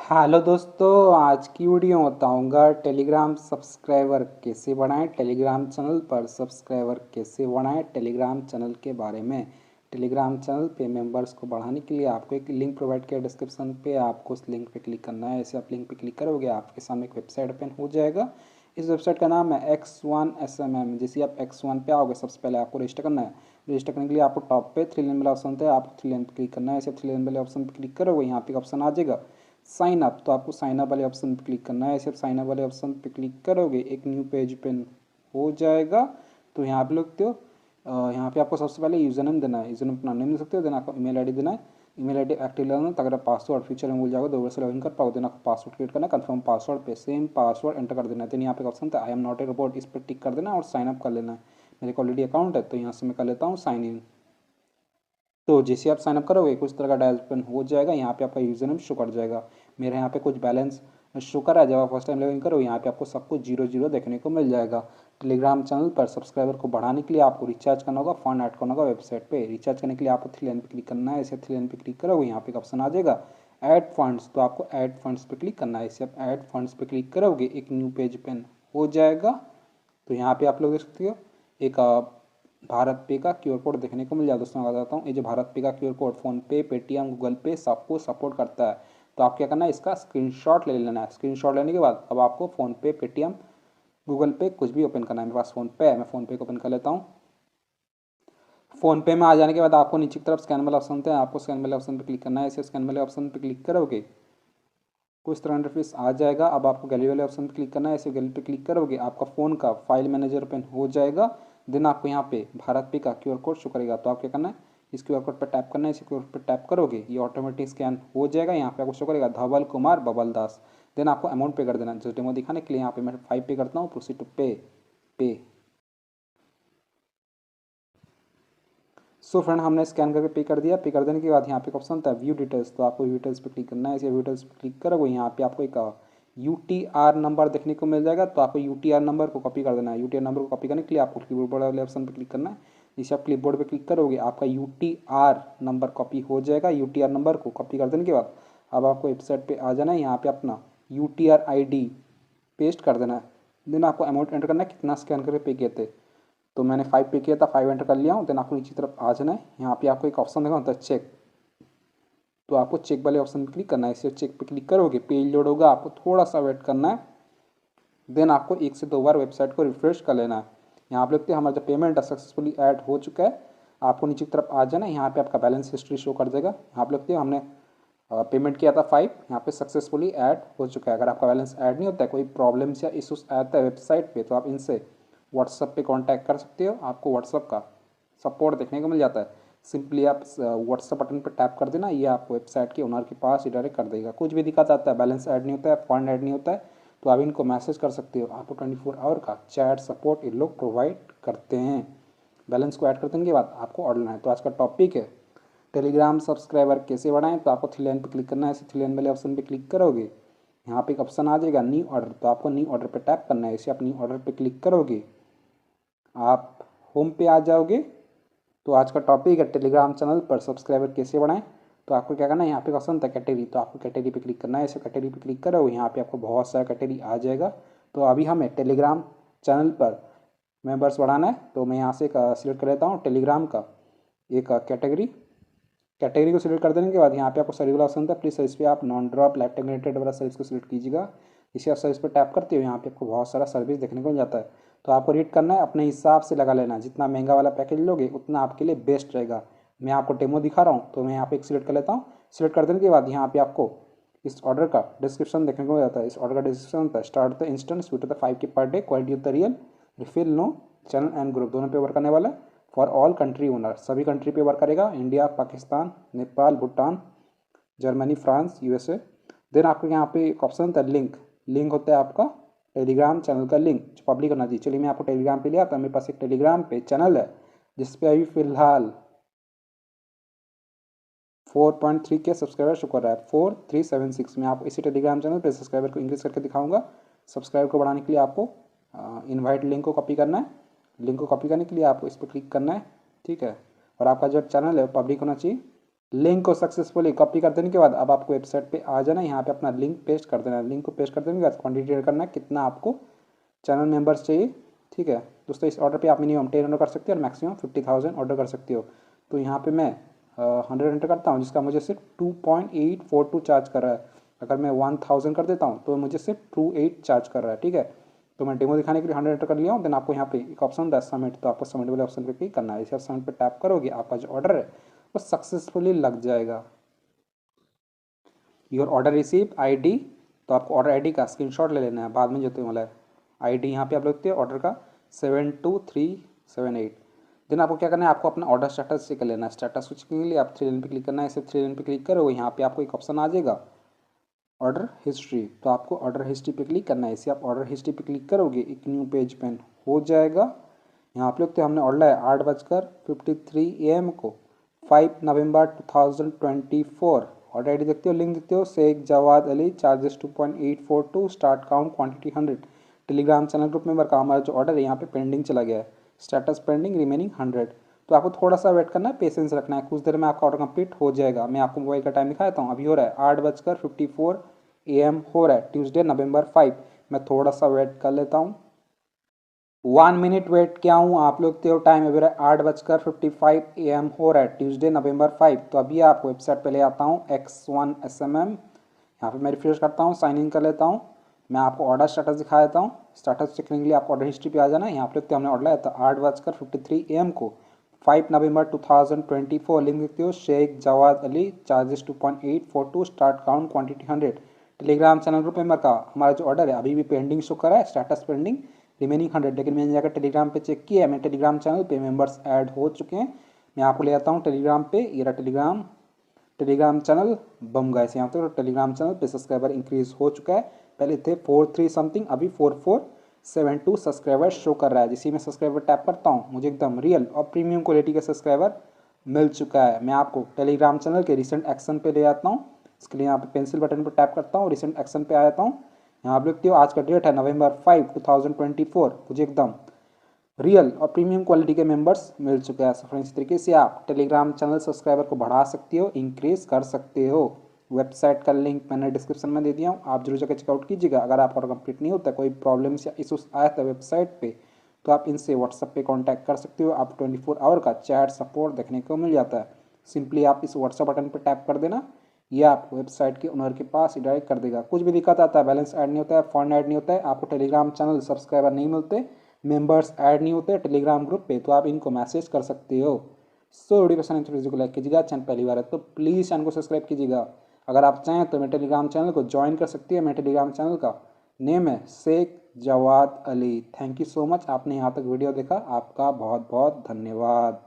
Hello दोस्तों, आज की वीडियो में बताऊंगा टेलीग्राम सब्सक्राइबर कैसे बढ़ाएं। टेलीग्राम चैनल पर सब्सक्राइबर कैसे बढ़ाएं, टेलीग्राम चैनल के बारे में। टेलीग्राम चैनल पे मेंबर्स को बढ़ाने के लिए आपको एक लिंक प्रोवाइड किया डिस्क्रिप्शन पे, आपको उस लिंक पे क्लिक करना है। ऐसे आप लिंक पे क्लिक करोगे आपके सामने एक वेबसाइट ओपन हो जाएगा। इस वेबसाइट का नाम है X1SMM। जैसे आप X1 पे आओगे सबसे पहले आपको रजिस्टर करना है। रजिस्टर करने के लिए आपको टॉप पे 3 लाइन वाला ऑप्शन होता है, आपको 3 लाइन पे क्लिक करना है। ऐसे 3 लाइन वाले ऑप्शन पे क्लिक करोगे, यहाँ पे ऑप्शन आ जाएगा साइन अप। तो आपको साइन अप वाले ऑप्शन पे क्लिक करना है। ऐसे आप साइन अप वाले ऑप्शन पे क्लिक करोगे एक न्यू पेज ओपन हो जाएगा। तो यहाँ पे लिखते हो, यहाँ पे आपको सबसे पहले यूजर नेम देना है। यूजर नेम अपना नेम दे सकते हो, देन आपको ईमेल आईडी देना है। ईमेल आईडी एक्टिव लगाना, तो अगर पासवर्ड फ्यूचर में भूल जाओगे दोबारा से लॉगिन कर पाओ, देन आपको पासवर्ड क्रिएट करना है। कंफर्म पासवर्ड पे सेम पासवर्ड एंटर कर देना है। देन यहाँ पे ऑप्शन था I am not a robot, इस पर टिक कर देना और साइन अप कर लेना है। मेरे को ऑलरेडी अकाउंट है तो यहाँ से मैं कर लेता हूँ साइन इन। तो जैसे आप साइनअप करोगे कुछ तरह का डैश ओपन हो जाएगा। यहाँ पे आपका यूजर नेम शो कर जाएगा। मेरे यहाँ पे कुछ बैलेंस शो कर रहा है। जब आप फर्स्ट टाइम लॉगिन करो यहाँ पे आपको सब कुछ 0 0 देखने को मिल जाएगा। टेलीग्राम चैनल पर सब्सक्राइबर को बढ़ाने के लिए आपको रिचार्ज करना होगा, फंड ऐड करना होगा वेबसाइट पे। रिचार्ज करने के लिए आपको 3 लाइन पे क्लिक करना है। ऐसे 3 लाइन पे क्लिक करोगे यहाँ पे एक ऑप्शन आ जाएगा ऐड फंड्स, तो आपको ऐड फंड्स पे क्लिक करना है। ऐसे आप ऐड फंड्स पे क्लिक करोगे एक न्यू पेज ओपन हो जाएगा। तो यहाँ पे आप लोग देख सकते हो एक भारत पे का क्यूआर कोड देखने को मिल जाए। दोस्तों मैं बताता हूँ, ये जो भारत पे का क्यूआर कोड फोन पे, पेटीएम, गूगल पे सबको सपोर्ट करता है। तो आप क्या करना है, इसका स्क्रीनशॉट ले लेना है। स्क्रीनशॉट लेने के बाद अब आपको फोन पे, पेटीएम, गूगल पे कुछ भी ओपन करना है। मेरे पास फोन पे है, मैं फोन पे को ओपन कर लेता हूँ। फोन पे में आ जाने के बाद आपको नीचे की तरफ स्कैन वाला ऑप्शन है, आपको स्कैन वाले ऑप्शन पे क्लिक करना है। इसे स्कैन वाले ऑप्शन पे क्लिक करोगे कुछ तरह इंटरफेस आ जाएगा। अब आपको गैलरी वाले ऑप्शन पे क्लिक करना है। ऐसे गैलरी पे क्लिक करोगे आपका फ़ोन का फाइल मैनेजर ओपन हो जाएगा। देन आपको यहाँ पे भारत पे का क्यूआर कोड शो करेगा। तो आप क्या करना है, इस क्यूआर कोड पर टैप करना है। इस क्यूआर पर टैप करोगे ये ऑटोमेटिक स्कैन हो जाएगा। यहाँ पे आपको शो करेगा धवल कुमार बबल दास। देन आपको अमाउंट पे कर देना है। जो डेमो दिखाने के लिए यहाँ पे मैं 5 पे करता हूँ, प्रोसीड टू पे पे। सो फ्रेंड हमने स्कैन करके पे कर दिया। पे कर देने के बाद यहाँ पे ऑप्शन था व्यू डिटेल्स, तो आपको व्यू डिटेल्स पे क्लिक करना है। ऐसे व्यू डिटेल्स पे क्लिक करोगे यहाँ पे आपको एक UTR नंबर देखने को मिल जाएगा। तो आपको UTR नंबर को कॉपी कर देना है। UTR नंबर को कॉपी करने के लिए आपको क्लिपबोर्ड वाले ऑप्शन पे क्लिक करना है। जिसे आप क्लिपबोर्ड पे क्लिक करोगे आपका UTR नंबर कॉपी हो जाएगा। UTR नंबर को कॉपी कर देने के बाद अब आपको वेबसाइट पे आ जाना है। यहाँ पे अपना UTR ID पेस्ट कर देना है। देन आपको अमाउंट एंटर करना है, कितना स्कैन करके पे किए थे। तो मैंने 5 पे किया था, 5 एंटर कर लिया हूँ। देन आपको नीचे तरफ आ जाना है। यहाँ पे आपको एक ऑप्शन देखा होता है चेक, तो आपको चेक वाले ऑप्शन पे क्लिक करना है। इसे चेक पे क्लिक करोगे पेज लोड होगा, आपको थोड़ा सा वेट करना है। देन आपको 1 से 2 बार वेबसाइट को रिफ्रेश कर लेना है। यहाँ पे लिखते हैं हमारा जो पेमेंट सक्सेसफुली ऐड हो चुका है। आपको नीचे की तरफ आ जाना है। यहाँ पे आपका बैलेंस हिस्ट्री शो कर देगा। यहाँ पे लिखते हैं हमने पेमेंट किया था 5, यहाँ पे सक्सेसफुली ऐड हो चुका है। अगर आपका बैलेंस ऐड नहीं होता है, कोई प्रॉब्लम्स या इशूज आता है वेबसाइट पे, तो आप इनसे व्हाट्सअप पे कांटेक्ट कर सकते हो। आपको व्हाट्सअप का सपोर्ट देखने को मिल जाता है। सिंपली आप व्हाट्सअप बटन पर टैप कर देना, ये आपको वेबसाइट के ओनर के पास ही डायरेक्ट कर देगा। कुछ भी दिक्कत आता है, बैलेंस ऐड नहीं होता है, फंड ऐड नहीं होता है, तो आप इनको मैसेज कर सकते हो। आपको 24 आवर का चैट सपोर्ट ये लोग प्रोवाइड करते हैं। बैलेंस को ऐड कर देने के बाद आपको ऑर्डर है। तो आज का टॉपिक है टेलीग्राम सब्सक्राइबर कैसे बढ़ाएं। तो आपको 3 लाइन पे क्लिक करना है। ऐसे 3 लाइन वाले ऑप्शन पे क्लिक करोगे यहाँ पे एक ऑप्शन आ जाएगा न्यू ऑर्डर, तो आपको न्यू ऑर्डर पे टैप करना है। इसे आप न्यू ऑर्डर पे क्लिक करोगे आप होम पे आ जाओगे। तो आज का टॉपिक है टेलीग्राम चैनल पर सब्सक्राइबर कैसे बढ़ाएं। तो आपको क्या करना है, यहाँ पे ऑप्शन था कैटेगरी, तो आपको कैटेगरी पे क्लिक करना है। ऐसे कैटेगरी पे क्लिक करोगे यहाँ पे आपको बहुत सारा कैटेगरी आ जाएगा। तो अभी हमें टेलीग्राम चैनल पर मेंबर्स बढ़ाना है, तो मैं यहाँ से सिलेक्ट कर लेता हूँ टेलीग्राम का एक कैटेगरी। कैटेगरी को सिलेक्ट कर देने के बाद यहाँ पे आपको सर्विस वाला ऑप्शन था, प्लीज सर्विस पे आप non drop life time related वाला सर्विस को सिलेक्ट कीजिएगा। इसे आप सर्विस पर टैप करते हो यहाँ पे आपको बहुत सारा सर्विस देखने को मिल जाता है। तो आपको रीड करना है, अपने हिसाब से लगा लेना है। जितना महंगा वाला पैकेज लोगे उतना आपके लिए बेस्ट रहेगा। मैं आपको डेमो दिखा रहा हूँ, तो मैं यहाँ पे एक सिलेक्ट कर लेता हूँ। सिलेक्ट कर देने के बाद यहाँ पे आपको इस ऑर्डर का डिस्क्रिप्शन देखने को मिल जाता है। इस ऑर्डर का डिस्क्रिप्शन होता है start the instant sweet the 5 K per day, quality of the real, refill no, channel and group दोनों पे वर्क करने वाला है। फॉर ऑल कंट्री ओनर, सभी कंट्री पे वर्क करेगा, India, Pakistan, Nepal, Bhutan, Germany, France, USA। Then आपको यहाँ पे एक ऑप्शन होता है लिंक, लिंक होता है आपका टेलीग्राम चैनल का लिंक जो पब्लिक होना चाहिए। चलिए मैं आपको टेलीग्राम पे लिया, तो मेरे पास एक टेलीग्राम पे चैनल है जिसपे अभी फिलहाल 4.3 के सब्सक्राइबर शो कर रहा है, 4376। मैं आपको इसी टेलीग्राम चैनल पे सब्सक्राइबर को इंक्रीज करके दिखाऊंगा। सब्सक्राइबर को बढ़ाने के लिए आपको इनवाइट लिंक को कॉपी करना है। लिंक को कॉपी करने के लिए आपको इस पर क्लिक करना है, ठीक है। और आपका जो चैनल है वो पब्लिक होना चाहिए। लिंक को सक्सेसफुली कॉपी कर देने के बाद अब आपको वेबसाइट पे आ जाना, यहाँ पे अपना लिंक पेस्ट कर देना है। लिंक को पेस्ट कर देने के बाद क्वांटिटी ऐड करना है, कितना आपको चैनल मेंबर्स चाहिए। ठीक है दोस्तों, इस ऑर्डर पे आप मिनिमम 10 ऑर्डर कर सकते हो और मैक्सिमम 50,000 ऑर्डर कर सकते हो। तो यहाँ पे मैं 100 एंटर करता हूँ, जिसका मुझे सिर्फ 2.842 चार्ज कर रहा है। अगर मैं 1000 कर देता हूँ तो मुझे सिर्फ 28 चार्ज कर रहा है। ठीक है, तो मैं डेमो दिखाने के लिए 100 एंटर कर लिया हूँ। देन आपको यहाँ पे एक ऑप्शन होता है सबमिट, तो आपको सबमिट वाले ऑप्शन पे क्लिक करना है। इसे आप सबमिट पे टैप करोगे, आपका जो ऑर्डर है वो सक्सेसफुली लग जाएगा। योर ऑर्डर रिसीव ID, तो आपको ऑर्डर ID का स्क्रीनशॉट ले लेना है, बाद में जो तुम्हें वाला है ID यहाँ पे आप लिखते हो ऑर्डर का 72378। देन आपको क्या करना है, आपको अपना ऑर्डर स्टेटस चेक कर लेना है। स्टेटस को चेक करने के लिए आप 3 लाइन पे क्लिक करना है। सिर्फ 3 लाइन पे क्लिक करो, यहाँ पे आपको एक ऑप्शन आ जाएगा ऑर्डर हिस्ट्री, तो आपको ऑर्डर हिस्ट्री पे क्लिक करना है। इसे आप ऑर्डर हिस्ट्री पे क्लिक करोगे, एक न्यू पेज पेन हो जाएगा। यहाँ आप लिखते हो हमने ऑर्डर है 8:53 AM को 5 नवंबर 2024। ऑर्डर ID देखते हो, लिंक देखते हो, Sheikh Jawad Ali, charges 2.842, start count quantity 100। Telegram channel group member का हमारा जो ऑर्डर है यहाँ पे पेंडिंग चला गया है, स्टेटस पेंडिंग रिमेनिंग 100। तो आपको थोड़ा सा वेट करना है, पेशेंस रखना है, कुछ देर में आपका ऑर्डर कंप्लीट हो जाएगा। मैं आपको मोबाइल का टाइम दिखाता हूँ, अभी हो रहा है 8:54 AM हो रहा है, ट्यूसडे नवंबर 5। मैं थोड़ा सा वेट कर लेता हूँ, 1 मिनट वेट किया हूँ। आप लोग तो टाइम अभी 8:55 AM हो रहा है, ट्यूसडे नवंबर 5। तो अभी आप वेबसाइट पे ले आता हूँ X1SMM, यहाँ पे मैं रिफ्रेश करता हूँ, साइन इन कर लेता हूँ। मैं आपको ऑर्डर स्टेटस दिखा देता हूँ। स्टेटस चेक करने के लिए आपको ऑर्डर हिस्ट्री पे आ जाना है। यहाँ पे हमने ऑर्डर लाया था 8:53 AM को 5 नवंबर 2024। लिंक देखते हो, Sheikh Jawad Ali, charges 2.842, start count quantity 100। Telegram channel group member का हमारा जो ऑर्डर है अभी भी पेंडिंग शो कर रहा है, स्टेटस पेंडिंग रिमेनिंग 100। लेकिन मैंने जाकर टेलीग्राम पे चेक किया है, मेरे टेलीग्राम चैनल पे मेंबर्स ऐड हो चुके हैं। मैं आपको ले आता हूँ टेलीग्राम पे, ये रहा टेलीग्राम चैनल। बम गाइस, यहाँ तो टेलीग्राम चैनल पे सब्सक्राइबर इंक्रीज हो चुका है। पहले थे 43 समथिंग, अभी 4472 सब्सक्राइबर शो कर रहा है। जिससे मैं सब्सक्राइबर टैप करता हूँ, मुझे एकदम रियल और प्रीमियम क्वालिटी का सब्सक्राइबर मिल चुका है। मैं आपको टेलीग्राम चैनल के रिसेंट एक्शन पे ले आता हूँ। इसके लिए यहाँ पे पेंसिल बटन पर टैप करता हूँ, रिसेंट एक्शन पे आ जाता हूँ। यहाँ आप देखते हो आज का डेट है नवंबर 5, 2024। मुझे एकदम रियल और प्रीमियम क्वालिटी के मेंबर्स मिल चुके हैं। फ्रेंड्स, इस तरीके से आप टेलीग्राम चैनल सब्सक्राइबर को बढ़ा सकते हो, इंक्रीज कर सकते हो। वेबसाइट का लिंक मैंने डिस्क्रिप्शन में दे दिया हूँ, आप जरूर जाकर चेकआउट कीजिएगा। अगर आपका ऑर्डर कंप्लीट नहीं होता, कोई प्रॉब्लम्स या इशूज आया था वेबसाइट पे, तो आप इनसे व्हाट्सएप पे कांटेक्ट कर सकते हो। आप 24 आवर का चैट सपोर्ट देखने को मिल जाता है। सिंपली आप इस व्हाट्सएप बटन पर टैप कर देना, ये आप वेबसाइट के ओनर के पास ही डायरेक्ट कर देगा। कुछ भी दिक्कत आता है, बैलेंस ऐड नहीं होता है, फंड ऐड नहीं होता है, आपको टेलीग्राम चैनल सब्सक्राइबर नहीं मिलते, मेंबर्स ऐड नहीं होते टेलीग्राम ग्रुप पे, तो आप इनको मैसेज कर सकते हो। सो वीडियो पसंद है तो वीडियो को लाइक कीजिएगा। चैनल पहली बार है तो प्लीज़ चैनल को सब्सक्राइब कीजिएगा। अगर आप चाहें तो मेरे टेलीग्राम चैनल को ज्वाइन कर सकती है। मेरे टेलीग्राम चैनल का नेम है Sheikh Jawad Ali. Thank you so much, आपने यहाँ तक वीडियो देखा, आपका बहुत बहुत धन्यवाद।